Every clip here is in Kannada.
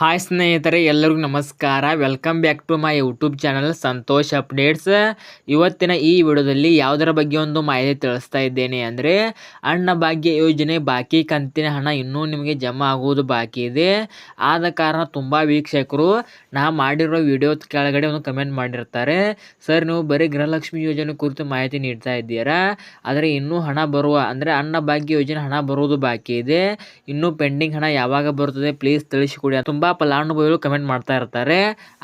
ಹಾಯ್ ಸ್ನೇಹಿತರೆ, ಎಲ್ಲರಿಗೂ ನಮಸ್ಕಾರ. Welcome back to my YouTube channel Santosh updates. ಇವತ್ತಿನ ಈ ವಿಡಿಯೋದಲ್ಲಿ ಯಾವುದರ ಬಗ್ಗೆ ಒಂದು ಮಾಹಿತಿ ತಿಳಿಸ್ತಾ ಇದ್ದೇನೆ ಅಂದರೆ, ಅನ್ನಭಾಗ್ಯ ಯೋಜನೆ ಬಾಕಿ ಕಂತಿನ ಹಣ ಇನ್ನೂ ನಿಮಗೆ ಜಮಾ ಆಗುವುದು ಬಾಕಿ ಇದೆ. ಆದ ಕಾರಣ ತುಂಬ ವೀಕ್ಷಕರು ನಾ ಮಾಡಿರೋ ವಿಡಿಯೋ ಕೆಳಗಡೆ ಒಂದು ಕಮೆಂಟ್ ಮಾಡಿರ್ತಾರೆ, ಸರ್ ನೀವು ಬರೀ ಗೃಹಲಕ್ಷ್ಮಿ ಯೋಜನೆ ಕುರಿತು ಮಾಹಿತಿ ನೀಡ್ತಾ ಇದ್ದೀರಾ, ಆದರೆ ಇನ್ನೂ ಹಣ ಬರುವ ಅಂದರೆ ಅನ್ನಭಾಗ್ಯ ಯೋಜನೆ ಹಣ ಬರುವುದು ಬಾಕಿ ಇದೆ, ಇನ್ನೂ ಪೆಂಡಿಂಗ್ ಹಣ ಯಾವಾಗ ಬರುತ್ತದೆ ಪ್ಲೀಸ್ ತಿಳಿಸಿಕೊಡಿ ತುಂಬ ಫಲಾನುಭವಿಗಳು ಕಮೆಂಟ್ ಮಾಡ್ತಾ ಇರ್ತಾರೆ.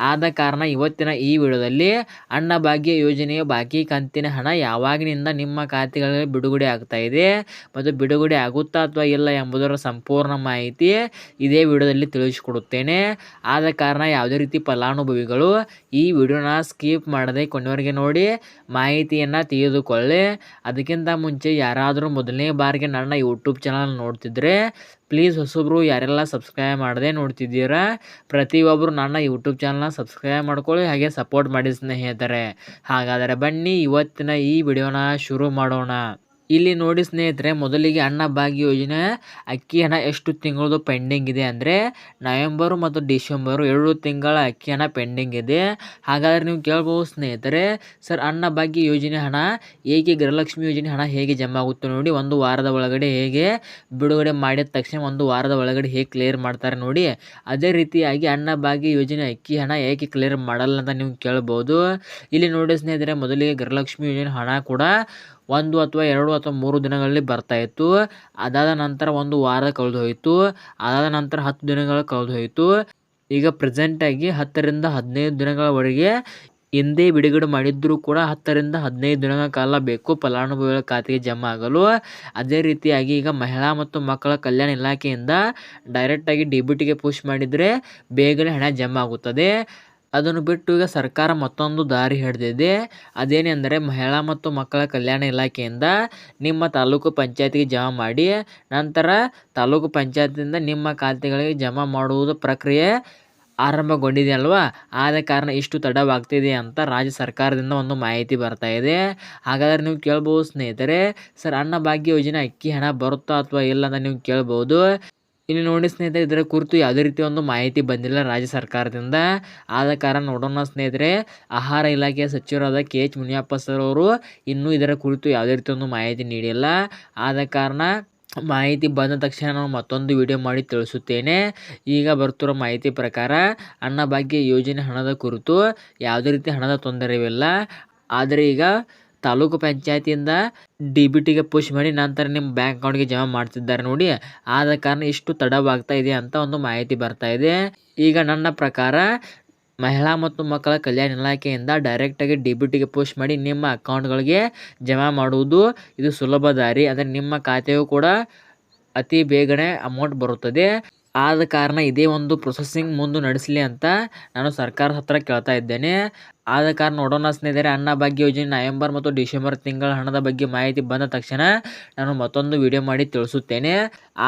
ಆದ ಕಾರಣ ಇವತ್ತಿನ ಈ ವಿಡಿಯೋದಲ್ಲಿ ಅನ್ನಭಾಗ್ಯ ಯೋಜನೆಯ ಬಾಕಿ ಕಂತಿನ ಹಣ ಯಾವಾಗಿನಿಂದ ನಿಮ್ಮ ಖಾತೆಗಳಿಗೆ ಬಿಡುಗಡೆ ಆಗ್ತಾ ಇದೆ ಮತ್ತು ಬಿಡುಗಡೆ ಆಗುತ್ತಾ ಅಥವಾ ಇಲ್ಲ ಎಂಬುದರ ಸಂಪೂರ್ಣ ಮಾಹಿತಿ ಇದೇ ವಿಡಿಯೋದಲ್ಲಿ ತಿಳಿಸಿಕೊಡುತ್ತೇನೆ. ಆದ ಕಾರಣ ಯಾವುದೇ ರೀತಿ ಫಲಾನುಭವಿಗಳು ಈ ವಿಡಿಯೋನ ಸ್ಕಿಪ್ ಮಾಡದೆ ಕೊನೆವರೆಗೆ ನೋಡಿ ಮಾಹಿತಿಯನ್ನು ತಿಳಿದುಕೊಳ್ಳಿ. ಅದಕ್ಕಿಂತ ಮುಂಚೆ ಯಾರಾದರೂ ಮೊದಲನೇ ಬಾರಿಗೆ ನನ್ನ ಯೂಟ್ಯೂಬ್ ಚಾನಲ್ ನೋಡ್ತಿದ್ರೆ ಪ್ಲೀಸ್ ಹೊಸಬ್ರು ಯಾರೆಲ್ಲ ಸಬ್ಸ್ಕ್ರೈಬ್ ಮಾಡದೆ ನೋಡ್ತಿದ್ದೀರಾ ಪ್ರತಿಯೊಬ್ಬರು ನನ್ನ ಯೂಟ್ಯೂಬ್ ಚಾನಲ್ನ ಸಬ್ಸ್ಕ್ರೈಬ್ ಮಾಡ್ಕೊಳ್ಳಿ, ಹಾಗೆ ಸಪೋರ್ಟ್ ಮಾಡಿ ಸ್ನೇಹಿತರೆ. ಹಾಗಾದರೆ ಬನ್ನಿ ಇವತ್ತಿನ ಈ ವಿಡಿಯೋನ ಶುರು ಮಾಡೋಣ. ಇಲ್ಲಿ ನೋಡಿ ಸ್ನೇಹಿತರೆ, ಮೊದಲಿಗೆ ಅನ್ನಭಾಗ್ಯ ಯೋಜನೆ ಅಕ್ಕಿ ಹಣ ಎಷ್ಟು ತಿಂಗಳದು ಪೆಂಡಿಂಗ್ ಇದೆ ಅಂದರೆ ನವೆಂಬರು ಮತ್ತು ಡಿಸೆಂಬರು 2 ತಿಂಗಳ ಅಕ್ಕಿ ಹಣ ಪೆಂಡಿಂಗ್ ಇದೆ. ಹಾಗಾದರೆ ನೀವು ಕೇಳ್ಬೋದು ಸ್ನೇಹಿತರೆ, ಸರ್ ಅನ್ನಭಾಗ್ಯ ಯೋಜನೆ ಹಣ ಹೇಗೆ ಗೃಹಲಕ್ಷ್ಮಿ ಯೋಜನೆ ಹಣ ಹೇಗೆ ಜಮಾ ಆಗುತ್ತೆ ನೋಡಿ, ಒಂದು ವಾರದ ಒಳಗಡೆ ಹೇಗೆ ಬಿಡುಗಡೆ ಮಾಡಿದ ತಕ್ಷಣ ಒಂದು ವಾರದ ಒಳಗಡೆ ಹೇಗೆ ಕ್ಲಿಯರ್ ಮಾಡ್ತಾರೆ ನೋಡಿ, ಅದೇ ರೀತಿಯಾಗಿ ಅನ್ನಭಾಗ್ಯ ಯೋಜನೆ ಅಕ್ಕಿ ಹಣ ಏಕೆ ಕ್ಲಿಯರ್ ಮಾಡಲ್ಲ ಅಂತ ನೀವು ಕೇಳ್ಬೋದು. ಇಲ್ಲಿ ನೋಡಿ ಸ್ನೇಹಿತರೆ, ಮೊದಲಿಗೆ ಗೃಹಲಕ್ಷ್ಮಿ ಯೋಜನೆ ಹಣ ಕೂಡ 1 ಅಥವಾ 2 ಅಥವಾ 3 ದಿನಗಳಲ್ಲಿ ಬರ್ತಾ ಇತ್ತು. ಅದಾದ ನಂತರ ಒಂದು ವಾರ ಕಳೆದು ಹೋಯಿತು, ಅದಾದ ನಂತರ 10 ದಿನಗಳು ಕಳೆದು ಹೋಯಿತು. ಈಗ ಪ್ರೆಸೆಂಟಾಗಿ 10 ರಿಂದ 15 ದಿನಗಳವರೆಗೆ ಹಿಂದೆ ಬಿಡುಗಡೆ ಮಾಡಿದ್ದರೂ ಕೂಡ 10 ರಿಂದ 15 ದಿನಗಳ ಕಾಲ ಬೇಕು ಫಲಾನುಭವಿಗಳ ಖಾತೆಗೆ ಜಮಾ ಆಗಲು. ಅದೇ ರೀತಿಯಾಗಿ ಈಗ ಮಹಿಳಾ ಮತ್ತು ಮಕ್ಕಳ ಕಲ್ಯಾಣ ಇಲಾಖೆಯಿಂದ ಡೈರೆಕ್ಟಾಗಿ ಡಿಬಿಟಿಗೆ ಪುಷ್ ಮಾಡಿದರೆ ಬೇಗನೆ ಹಣ ಜಮಾ ಆಗುತ್ತದೆ. ಅದನ್ನು ಬಿಟ್ಟು ಈಗ ಸರ್ಕಾರ ಮತ್ತೊಂದು ದಾರಿ ಹಿಡಿದಿದೆ. ಅದೇನೆಂದರೆ ಮಹಿಳಾ ಮತ್ತು ಮಕ್ಕಳ ಕಲ್ಯಾಣ ಇಲಾಖೆಯಿಂದ ನಿಮ್ಮ ತಾಲೂಕು ಪಂಚಾಯತಿಗೆ ಜಮಾ ಮಾಡಿ, ನಂತರ ತಾಲೂಕು ಪಂಚಾಯತಿಯಿಂದ ನಿಮ್ಮ ಖಾತೆಗಳಿಗೆ ಜಮಾ ಮಾಡುವುದು ಪ್ರಕ್ರಿಯೆ ಆರಂಭಗೊಂಡಿದೆ ಅಲ್ವಾ. ಆದ ಕಾರಣ ಇಷ್ಟು ತಡವಾಗ್ತಿದೆ ಅಂತ ರಾಜ್ಯ ಸರ್ಕಾರದಿಂದ ಒಂದು ಮಾಹಿತಿ ಬರ್ತಾ ಇದೆ. ಹಾಗಾದರೆ ನೀವು ಕೇಳ್ಬೋದು ಸ್ನೇಹಿತರೆ, ಸರ್ ಅನ್ನಭಾಗ್ಯ ಯೋಜನೆ ಅಕ್ಕಿ ಹಣ ಬರುತ್ತಾ ಅಥವಾ ಇಲ್ಲ ಅಂತ ನೀವು ಕೇಳ್ಬೋದು. ಇಲ್ಲಿ ನೋಡಿ ಸ್ನೇಹಿತರೆ, ಇದರ ಕುರಿತು ಯಾವುದೇ ರೀತಿ ಒಂದು ಮಾಹಿತಿ ಬಂದಿಲ್ಲ ರಾಜ್ಯ ಸರ್ಕಾರದಿಂದ. ಆದ ಕಾರಣ ನೋಡೋಣ ಸ್ನೇಹಿತರೆ, ಆಹಾರ ಇಲಾಖೆಯ ಸಚಿವರಾದ KH ಮುನಿಯಪ್ಪ ಸರ್ ಅವರು ಇನ್ನೂ ಇದರ ಕುರಿತು ಯಾವುದೇ ರೀತಿ ಒಂದು ಮಾಹಿತಿ ನೀಡಿಲ್ಲ. ಆದ ಕಾರಣ ಮಾಹಿತಿ ಬಂದ ತಕ್ಷಣ ನಾನು ಮತ್ತೊಂದು ವಿಡಿಯೋ ಮಾಡಿ ತಿಳಿಸುತ್ತೇನೆ. ಈಗ ಬರ್ತಿರೋ ಮಾಹಿತಿ ಪ್ರಕಾರ ಅನ್ನಭಾಗ್ಯ ಯೋಜನೆ ಹಣದ ಕುರಿತು ಯಾವುದೇ ರೀತಿ ಹಣದ ತೊಂದರೆಯಿಲ್ಲ. ಆದರೆ ಈಗ ತಾಲೂಕು ಪಂಚಾಯತಿಯಿಂದ DBTಗೆ ಪುಷ್ ಮಾಡಿ ನಂತರ ನಿಮ್ಮ ಬ್ಯಾಂಕ್ ಅಕೌಂಟ್ಗೆ ಜಮಾ ಮಾಡ್ತಿದ್ದಾರೆ ನೋಡಿ, ಆದ ಕಾರಣ ಇಷ್ಟು ತಡವಾಗ್ತಾ ಇದೆ ಅಂತ ಒಂದು ಮಾಹಿತಿ ಬರ್ತಾ ಇದೆ. ಈಗ ನನ್ನ ಪ್ರಕಾರ ಮಹಿಳಾ ಮತ್ತು ಮಕ್ಕಳ ಕಲ್ಯಾಣ ಇಲಾಖೆಯಿಂದ ಡೈರೆಕ್ಟಾಗಿ DBTಗೆ ಪುಷ್ ಮಾಡಿ ನಿಮ್ಮ ಅಕೌಂಟ್ಗಳಿಗೆ ಜಮಾ ಮಾಡುವುದು ಇದು ಸುಲಭ ದಾರಿ. ಅಂದರೆ ನಿಮ್ಮ ಖಾತೆಯು ಕೂಡ ಅತಿ ಬೇಗನೆ ಅಮೌಂಟ್ ಬರುತ್ತದೆ. ಆದ ಕಾರಣ ಇದೇ ಒಂದು ಪ್ರೊಸೆಸಿಂಗ್ ಮುಂದೆ ನಡೆಸಲಿ ಅಂತ ನಾನು ಸರ್ಕಾರದ ಹತ್ರ ಕೇಳ್ತಾ ಇದ್ದೇನೆ. ಆದ ಕಾರಣ ನೋಡೋಣ ಸ್ನೇಹಿತರೆ, ಅನ್ನಭಾಗ್ಯ ಯೋಜನೆ ನವೆಂಬರ್ ಮತ್ತು ಡಿಸೆಂಬರ್ ತಿಂಗಳ ಹಣದ ಬಗ್ಗೆ ಮಾಹಿತಿ ಬಂದ ತಕ್ಷಣ ನಾನು ಮತ್ತೊಂದು ವಿಡಿಯೋ ಮಾಡಿ ತಿಳಿಸುತ್ತೇನೆ.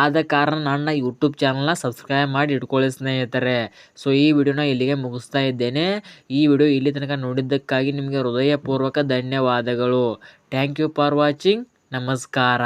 ಆದ ಕಾರಣ ನನ್ನ ಯೂಟ್ಯೂಬ್ ಚಾನಲ್ನ ಸಬ್ಸ್ಕ್ರೈಬ್ ಮಾಡಿ ಇಟ್ಕೊಳ್ಳಿ ಸ್ನೇಹಿತರೆ. ಸೊ ಈ ವಿಡಿಯೋನ ಇಲ್ಲಿಗೆ ಮುಗಿಸ್ತಾ ಇದ್ದೇನೆ. ಈ ವಿಡಿಯೋ ಇಲ್ಲಿ ತನಕ ನೋಡಿದ್ದಕ್ಕಾಗಿ ನಿಮಗೆ ಹೃದಯಪೂರ್ವಕ ಧನ್ಯವಾದಗಳು. Thank you for watching. ನಮಸ್ಕಾರ.